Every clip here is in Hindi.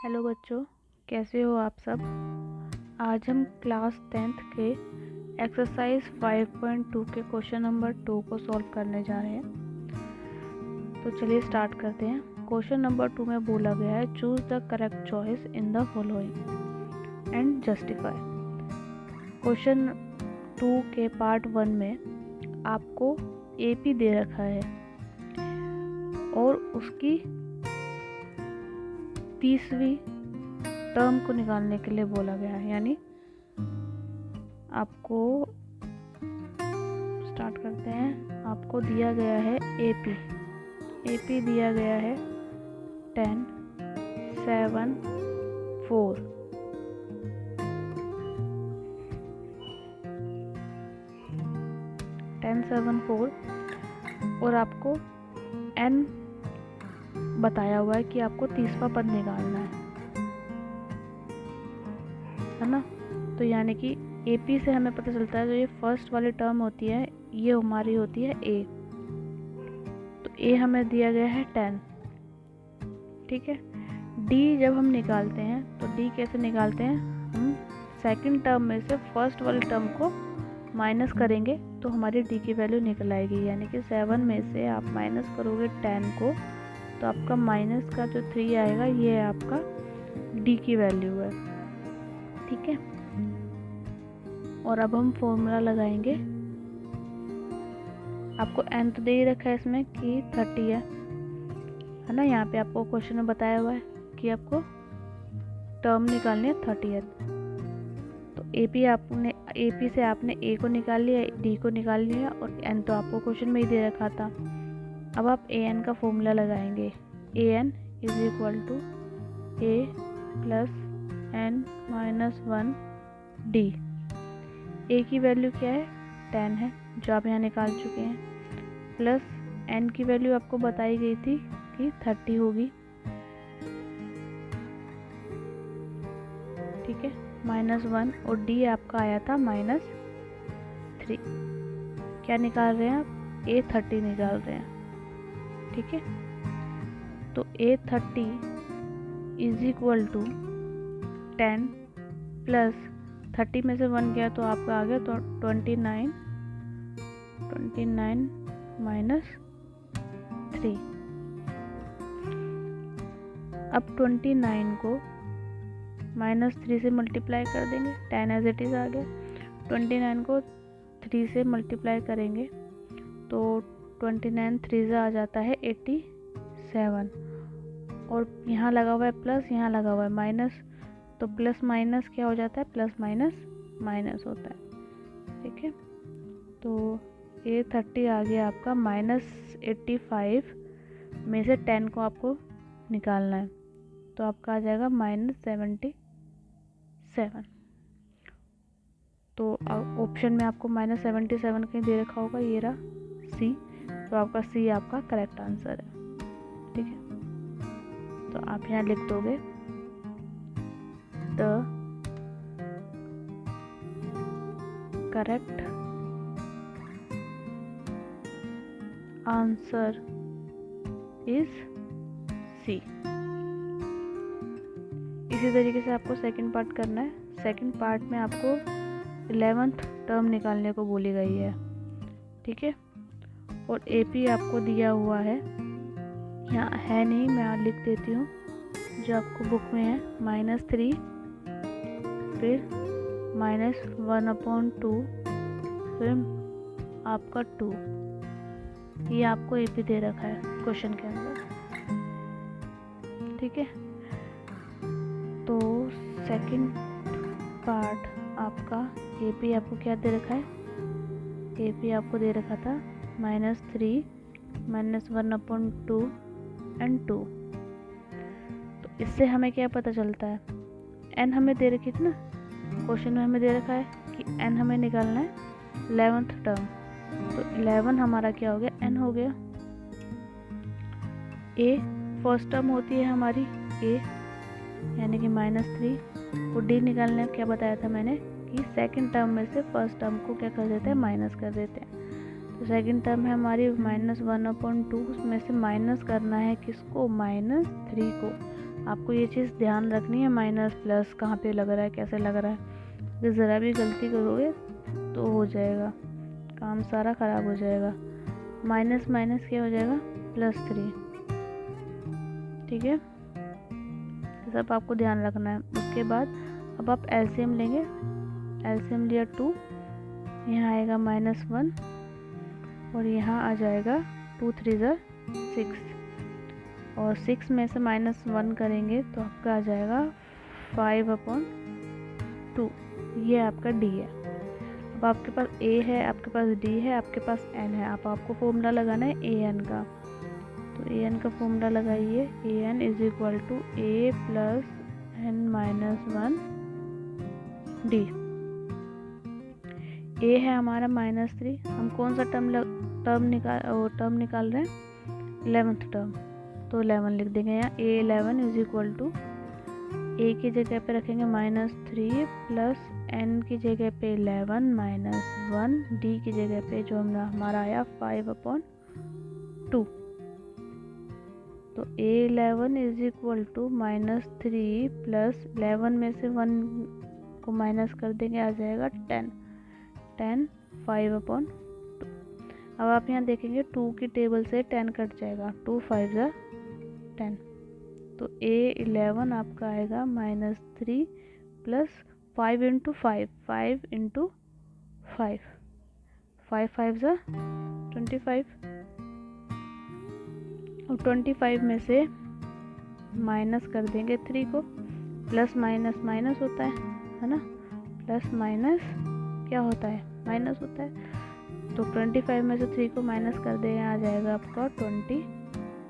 हेलो बच्चों, कैसे हो आप सब। आज हम क्लास 10th के एक्सरसाइज 5.2 के क्वेश्चन नंबर 2 को सॉल्व करने जा रहे हैं। तो चलिए स्टार्ट करते हैं। क्वेश्चन नंबर 2 में बोला गया है choose the correct choice in the following and justify. Question 2 के पार्ट 1 में आपको एपी दे रखा है और उसकी 30वीं टर्म को निकालने के लिए बोला गया है। यानी आपको स्टार्ट करते हैं। आपको दिया गया है एपी दिया गया है 10, 7, 4। और आपको n बताया हुआ है कि आपको 30वां पद निकालना है ना। तो यानी कि एपी से हमें पता चलता है जो ये फर्स्ट वाली टर्म होती है ये हमारी होती है ए। तो ए हमें दिया गया है 10, ठीक है। डी जब हम निकालते हैं तो डी कैसे निकालते हैं, हम सेकंड टर्म में से फर्स्ट वाली टर्म को माइनस करेंगे तो हमारी डी की वैल्यू निकल आएगी। यानी कि 7 में से आप माइनस करोगे 10 को तो आपका माइनस का जो 3 आएगा ये आपका डी की वैल्यू है, ठीक है। और अब हम फॉर्मूला लगाएंगे। आपको n तो दे ही रखा है इसमें कि 30 है ना। यहाँ पे आपको क्वेश्चन में बताया हुआ है कि आपको टर्म निकालनी है 30th। तो एपी से आपने ए को निकाल लिया, डी को निकाल लिया और n तो आपको क्वेश्चन में ही दे रखा था। अब आप an का फॉर्मूला लगाएंगे। an is equal to a plus n minus 1 D. a की वैल्यू क्या है 10 है जो आप यहाँ निकाल चुके हैं, प्लस n की वैल्यू आपको बताई गई थी कि 30 होगी, ठीक है, माइनस 1 और d आपका आया था -3। क्या निकाल रहे हैं आप, a30 निकाल रहे हैं, ठीक है। तो a30 is equal to 10 plus 30 में से 1 गया तो आपका आ गया तो 29 माइनस 3। अब 29 को -3 से मल्टीप्लाई कर देंगे, 10 एज इट इज़ आ गया। 29 को 3 से मल्टीप्लाई करेंगे तो 29 3 से आ जाता है 87। और यहाँ लगा हुआ है प्लस, यहाँ लगा हुआ है माइनस, तो प्लस माइनस क्या हो जाता है, प्लस माइनस माइनस होता है, ठीक है। तो a30 आ गया आपका -85 में से 10 को आपको निकालना है तो आपका आ जाएगा -77। तो ऑप्शन में आपको -77 कहीं दे रखा होगा, ये रहा सी। तो आपका सी आपका करेक्ट आंसर है, ठीक है। तो आप यहाँ लिख दोगे the correct answer is C. इसी तरीके से आपको सेकंड पार्ट करना है। सेकंड पार्ट में आपको 11th टर्म निकालने को बोली गई है, ठीक है। और एपी आपको दिया हुआ है, यहाँ है नहीं, मैं यहाँ लिख देती हूँ जो आपको बुक में है, -3 फिर -1/2 फिर आपका 2। ये आपको एपी दे रखा है क्वेश्चन के अंदर, ठीक है। तो सेकंड पार्ट आपका एपी आपको क्या दे रखा है, एपी आपको दे रखा था -3 -1/2 एंड 2। तो इससे हमें क्या पता चलता है, n हमें दे रखी थी ना, क्वेश्चन में हमें दे रखा है कि n हमें निकालना है 11th टर्म। तो 11 हमारा क्या हो गया, n हो गया। a फर्स्ट टर्म होती है हमारी a यानी कि -3। और d निकालना क्या बताया था मैंने कि सेकंड टर्म में से फर्स्ट टर्म को क्या कर देते हैं, माइनस कर देते हैं। तो सेकंड टर्म है हमारी -1/2, उसमें से माइनस करना है किसको, -3 को। आपको ये चीज़ ध्यान रखनी है, माइनस प्लस कहाँ पे लग रहा है, कैसे लग रहा है। अगर ज़रा भी गलती करोगे तो हो जाएगा, काम सारा ख़राब हो जाएगा। माइनस माइनस क्या हो जाएगा, +3। ठीक है, तो सब आपको ध्यान रखना है। उसके बाद अब आप एलसीएम लेंगे, एलसीएम लिया 2, यहाँ आएगा -1 और यहाँ आ जाएगा 2 3 6, और 6 में से -1 करेंगे तो आपका आ जाएगा 5/2। ये आपका डी है। अब आपके पास ए है, आपके पास डी है, आपके पास एन है। आपको फॉर्मूला लगाना है ए एन का, तो ए एन का फॉर्मूला लगाइए। A n is equal to a plus n -1 d. A है हमारा -3, हम कौन सा टर्म निकाल रहे हैं, 11th टर्म, तो 11 लिख देंगे यहाँ। ए 11 इज इक्वल टू, ए की जगह पे रखेंगे -3 प्लस एन की जगह पे 11 -1 डी की जगह पे जो हमारा आया 5/2। तो A11 is equal to -3 plus 11 में से 1 को माइनस कर देंगे, आ जाएगा 10 5/2। अब आप यहाँ देखेंगे 2 की टेबल से 10 कट जाएगा, 2 5 10, तो A11 आपका आएगा -3 प्लस 5 × 5 5 × 5 5 5 25, और 25 में से माइनस कर देंगे 3 को, प्लस माइनस माइनस होता है ना, प्लस माइनस क्या होता है, माइनस होता है। तो 25 में से 3 को माइनस कर देंगे, आ जाएगा आपका 22।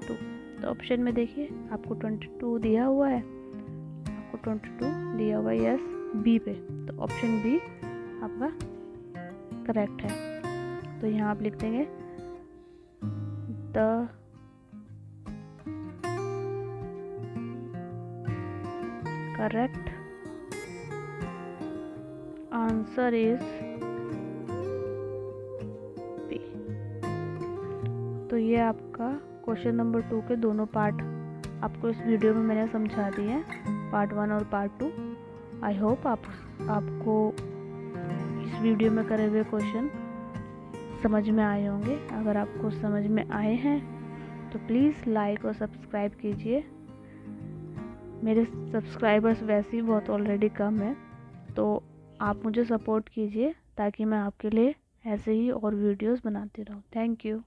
तो ऑप्शन में देखिए आपको 22 दिया हुआ है, आपको 22 दिया हुआ है, यस बी पे, तो ऑप्शन बी आपका करेक्ट है। तो यहाँ आप लिख देंगे the correct answer is B. तो ये आपका क्वेश्चन नंबर 2 के दोनों पार्ट आपको इस वीडियो में मैंने समझा दिए हैं, पार्ट 1 और पार्ट 2। आई होप आपको इस वीडियो में करे हुए क्वेश्चन समझ में आए होंगे। अगर आपको समझ में आए हैं तो प्लीज़ लाइक और सब्सक्राइब कीजिए। मेरे सब्सक्राइबर्स वैसे ही बहुत ऑलरेडी कम है, तो आप मुझे सपोर्ट कीजिए ताकि मैं आपके लिए ऐसे ही और वीडियोस बनाती रहूँ। Thank you.